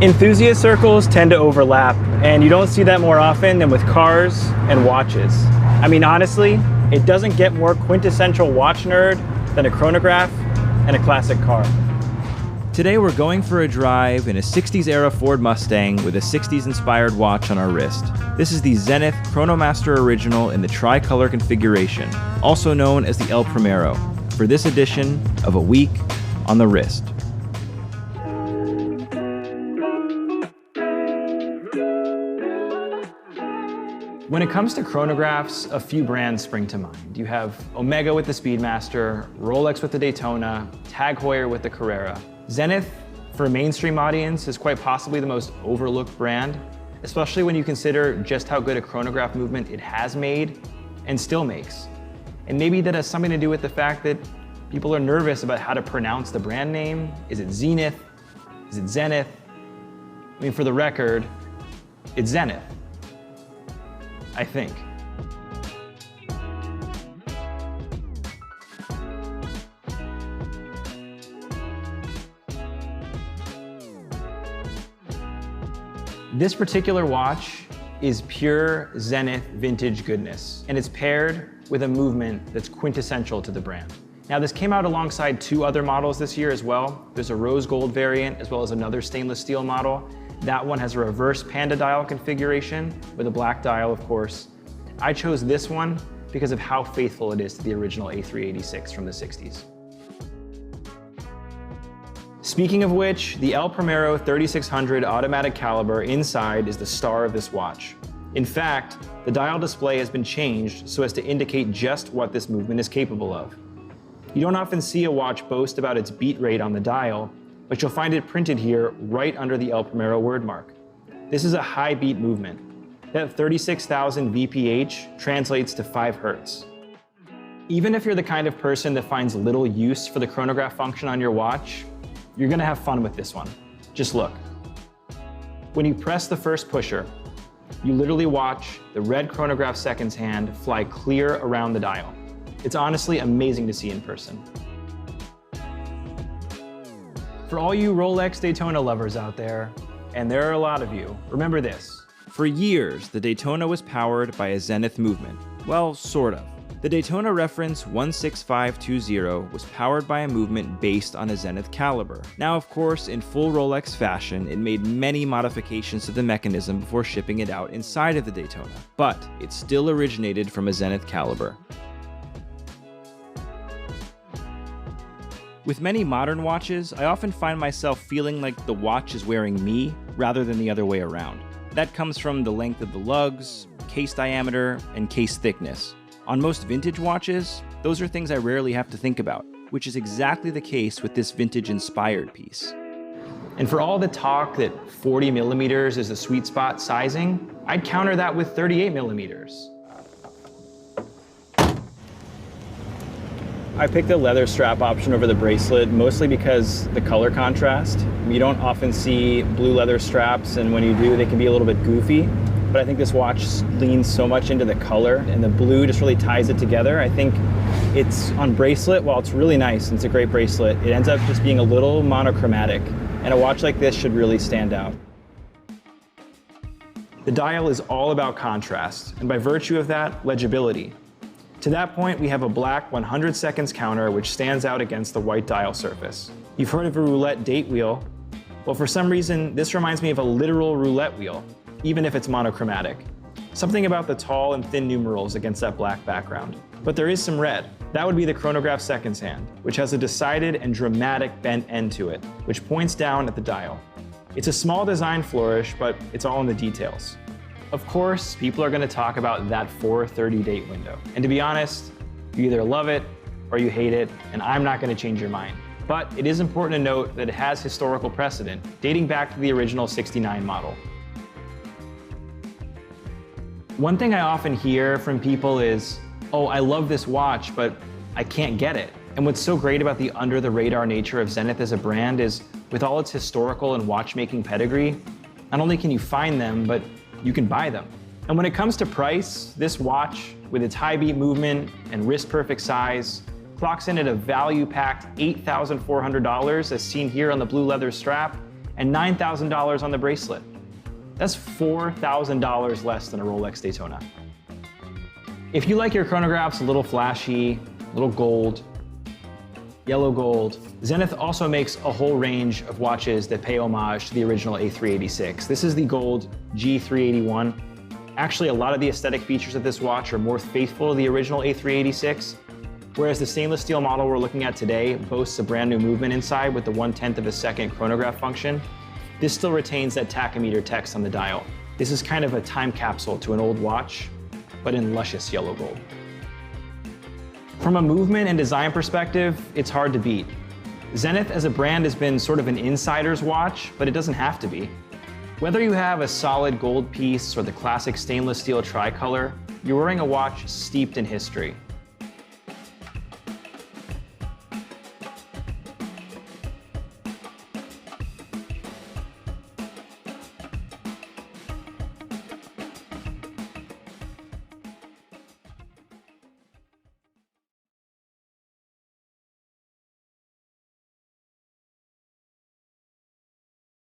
Enthusiast circles tend to overlap, and you don't see that more often than with cars and watches. I mean, honestly, it doesn't get more quintessential watch nerd than a chronograph and a classic car. Today we're going for a drive in a 60s-era Ford Mustang with a 60s-inspired watch on our wrist. This is the Zenith Chronomaster Original in the tricolor configuration, also known as the El Primero, for this edition of A Week on the Wrist. When it comes to chronographs, a few brands spring to mind. You have Omega with the Speedmaster, Rolex with the Daytona, Tag Heuer with the Carrera. Zenith, for a mainstream audience, is quite possibly the most overlooked brand, especially when you consider just how good a chronograph movement it has made and still makes. And maybe that has something to do with the fact that people are nervous about how to pronounce the brand name. Is it Zenith? Is it Zenith? I mean, for the record, it's Zenith, I think. This particular watch is pure Zenith vintage goodness, and it's paired with a movement that's quintessential to the brand. Now, this came out alongside two other models this year as well. There's a rose gold variant as well as another stainless steel model. That one has a reverse panda dial configuration with a black dial, of course. I chose this one because of how faithful it is to the original A386 from the 60s. Speaking of which, the El Primero 3600 automatic caliber inside is the star of this watch. In fact, the dial display has been changed so as to indicate just what this movement is capable of. You don't often see a watch boast about its beat rate on the dial, but you'll find it printed here right under the El Primero word mark. This is a high beat movement. That 36,000 VPH translates to 5 Hertz. Even if you're the kind of person that finds little use for the chronograph function on your watch, you're gonna have fun with this one. Just look. When you press the first pusher, you literally watch the red chronograph seconds hand fly clear around the dial. It's honestly amazing to see in person. For all you Rolex Daytona lovers out there, and there are a lot of you, remember this. For years, the Daytona was powered by a Zenith movement. Well, sort of. The Daytona reference 16520 was powered by a movement based on a Zenith caliber. Now, of course, in full Rolex fashion, it made many modifications to the mechanism before shipping it out inside of the Daytona, but it still originated from a Zenith caliber. With many modern watches, I often find myself feeling like the watch is wearing me rather than the other way around. That comes from the length of the lugs, case diameter, and case thickness. On most vintage watches, those are things I rarely have to think about, which is exactly the case with this vintage-inspired piece. And for all the talk that 40 millimeters is the sweet spot sizing, I'd counter that with 38 millimeters. I picked the leather strap option over the bracelet mostly because the color contrast. You don't often see blue leather straps, and when you do, they can be a little bit goofy. But I think this watch leans so much into the color, and the blue just really ties it together. I think it's on bracelet, while it's really nice and it's a great bracelet, it ends up just being a little monochromatic, and a watch like this should really stand out. The dial is all about contrast, and by virtue of that, legibility. To that point, we have a black 100 seconds counter which stands out against the white dial surface. You've heard of a roulette date wheel. Well, for some reason, this reminds me of a literal roulette wheel, even if it's monochromatic. Something about the tall and thin numerals against that black background. But there is some red. That would be the chronograph seconds hand, which has a decided and dramatic bent end to it, which points down at the dial. It's a small design flourish, but it's all in the details. Of course, people are going to talk about that 4:30 date window. And to be honest, you either love it or you hate it, and I'm not going to change your mind. But it is important to note that it has historical precedent, dating back to the original '69 model. One thing I often hear from people is, oh, I love this watch, but I can't get it. And what's so great about the under-the-radar nature of Zenith as a brand is, with all its historical and watchmaking pedigree, not only can you find them, but you can buy them. And when it comes to price, this watch, with its high beat movement and wrist-perfect size, clocks in at a value-packed $8,400 as seen here on the blue leather strap, and $9,000 on the bracelet. That's $4,000 less than a Rolex Daytona. If you like your chronographs a little flashy, a little gold, yellow gold, Zenith also makes a whole range of watches that pay homage to the original A386. This is the gold G381. Actually, a lot of the aesthetic features of this watch are more faithful to the original A386, whereas the stainless steel model we're looking at today boasts a brand new movement inside with the 1/10 of a second chronograph function. This still retains that tachymeter text on the dial. This is kind of a time capsule to an old watch, but in luscious yellow gold. From a movement and design perspective, it's hard to beat. Zenith as a brand has been sort of an insider's watch, but it doesn't have to be. Whether you have a solid gold piece or the classic stainless steel tricolor, you're wearing a watch steeped in history.